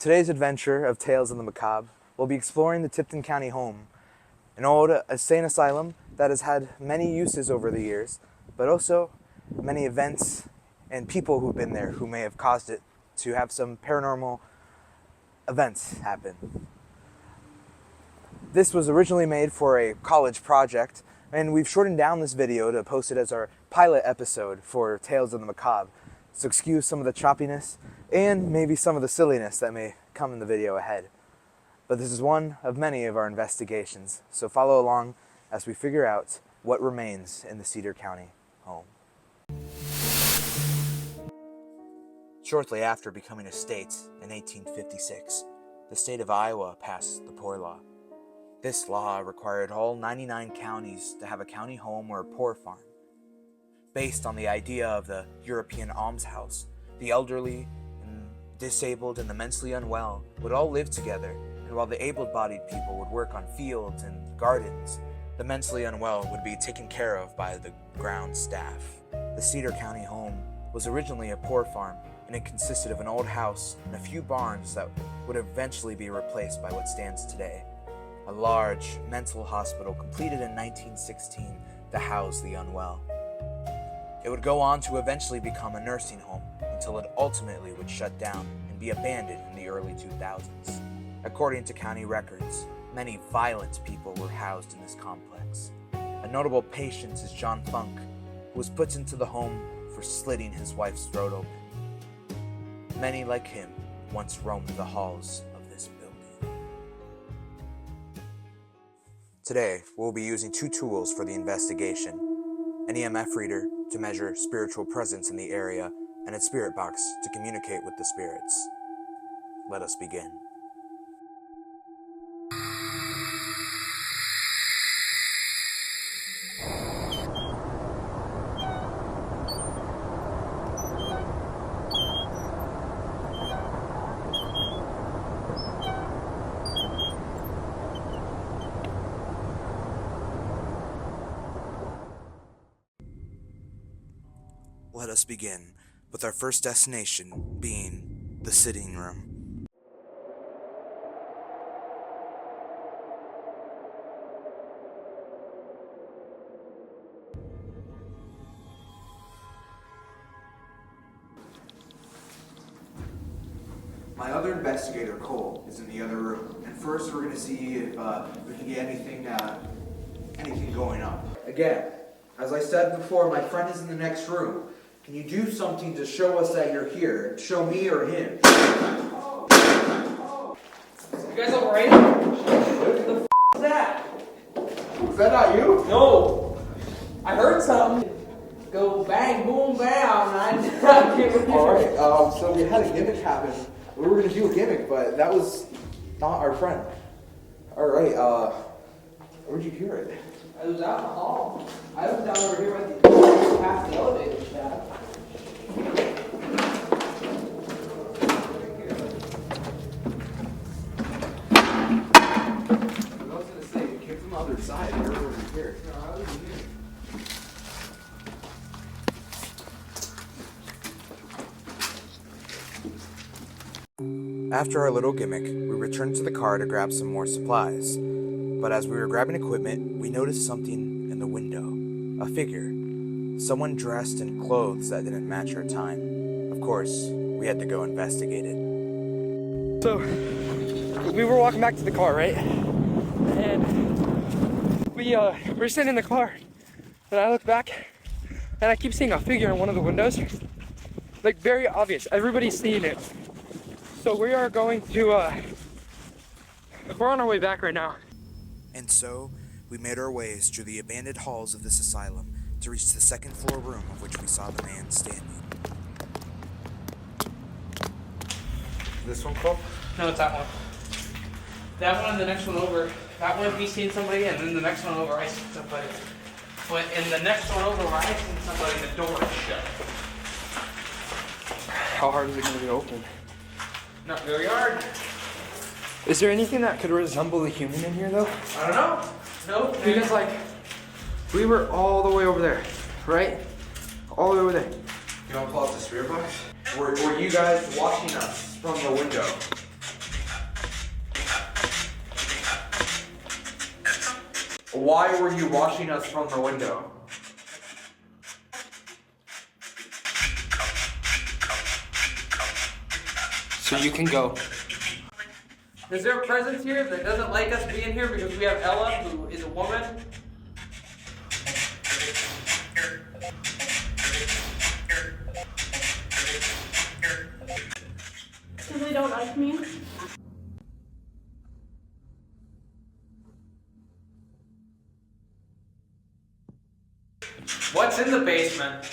today's adventure of Tales of the Macabre, we'll be exploring the Tipton County home, an old insane asylum that has had many uses over the years, but also many events and people who've been there who may have caused it to have some paranormal events happen. This was originally made for a college project, and we've shortened down this video to post it as our pilot episode for Tales of the Macabre. So excuse some of the choppiness and maybe some of the silliness that may come in the video ahead. But this is one of many of our investigations, so follow along as we figure out what remains in the Cedar County home. Shortly after becoming a state in 1856, the state of Iowa passed the Poor Law. This law required all 99 counties to have a county home or a poor farm. Based on the idea of the European almshouse, the elderly and disabled and the mentally unwell would all live together, and while the able-bodied people would work on fields and gardens, the mentally unwell would be taken care of by the ground staff. The Cedar County home was originally a poor farm, and it consisted of an old house and a few barns that would eventually be replaced by what stands today. A large mental hospital completed in 1916 to house the unwell. It would go on to eventually become a nursing home until it ultimately would shut down and be abandoned in the early 2000s. According to county records, many violent people were housed in this complex. A notable patient is John Funk, who was put into the home for slitting his wife's throat open. Many like him once roamed the halls of this building. Today, we'll be using two tools for the investigation: an EMF reader to measure spiritual presence in the area, and a spirit box to communicate with the spirits. Let us begin. Let us begin with our first destination being the sitting room. My other investigator, Cole, is in the other room, and first we're going to see if we can get anything going up. Again, as I said before, my friend is in the next room. Can you do something to show us that you're here? Show me or him. You guys alright? What the f*** is that? Is that not you? No! I heard something. Go bang, boom, bam, and I can't remember. Alright, so we had a gimmick happen. We were going to do a gimmick, but that was not our friend. Alright, where'd you hear it? I was out in the hall. I was down over here with the past the elevator shaft. I was going to say, it came from the other side. You're over here. No, I was here. After our little gimmick, we returned to the car to grab some more supplies. But as we were grabbing equipment, we noticed something in the window. A figure. Someone dressed in clothes that didn't match our time. Of course, we had to go investigate it. So, we were walking back to the car, right? And we're sitting in the car. And I look back, and I keep seeing a figure in one of the windows. Like, very obvious. Everybody's seeing it. So we are going to, we're on our way back right now. And so, we made our ways through the abandoned halls of this asylum to reach the second floor room of which we saw the man standing. This one, Cole? No, it's that one. That one and the next one over. That one he's seen somebody, and then the next one over I seen somebody. But in the next one over where I seen somebody, the door is shut. How hard is it going to be open? Not very hard. Is there anything that could resemble a human in here, though? I don't know. No. Because, like, we were all the way over there, right? All the way over there. You want to pull out the spirit box? Were you guys watching us from the window? Why were you watching us from the window? So you can go. Is there a presence here that doesn't like us being here because we have Ella, who is a woman? Because they don't like me. What's in the basement?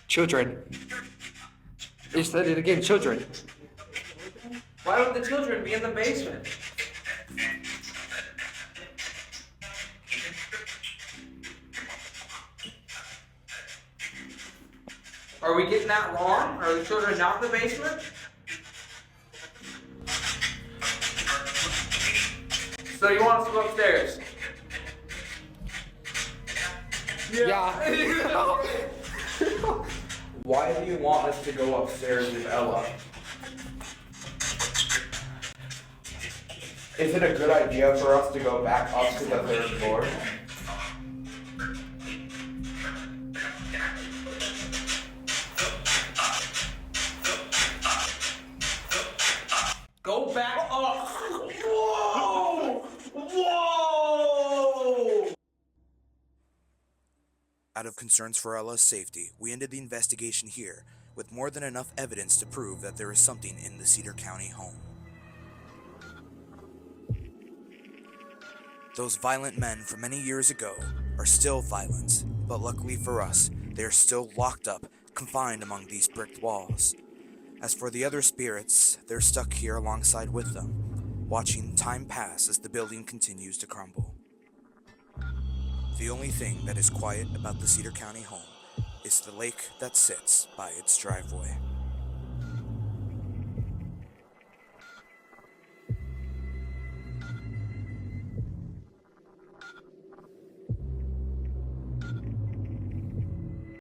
Children. They said it again, children. Why would the children be in the basement? Are we getting that wrong? Are the children not in the basement? So you want us to go upstairs? Yeah. Why do you want us to go upstairs with Ella? Is it a good idea for us to go back up to the 3rd floor? Go back up. Whoa! Whoa! Out of concerns for Ella's safety, we ended the investigation here, with more than enough evidence to prove that there is something in the Cedar County home. Those violent men from many years ago are still violent, but luckily for us, they are still locked up, confined among these brick walls. As for the other spirits, they're stuck here alongside with them, watching time pass as the building continues to crumble. The only thing that is quiet about the Cedar County home is the lake that sits by its driveway.